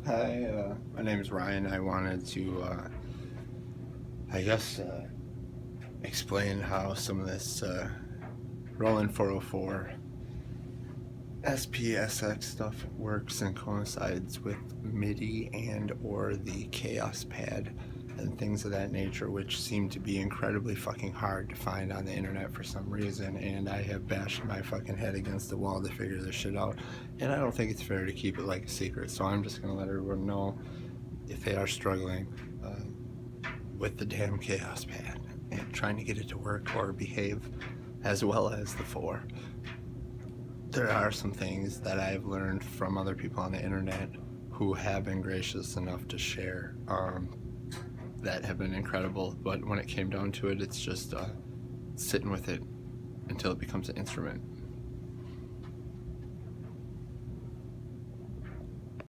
Hi, my name is Ryan. I wanted to, explain how some of this Roland 404 SP-SX stuff works and coincides with MIDI and or the Chaos Pad and things of that nature, which seem to be incredibly fucking hard to find on the internet for some reason, and I have bashed my fucking head against the wall to figure this shit out, and I don't think it's fair to keep it like a secret, so I'm just gonna let everyone know if they are struggling with the damn Chaos Pad and trying to get it to work or behave as well as the 4. There are some things that I've learned from other people on the internet who have been gracious enough to share that have been incredible, but when it came down to it, it's just sitting with it until it becomes an instrument.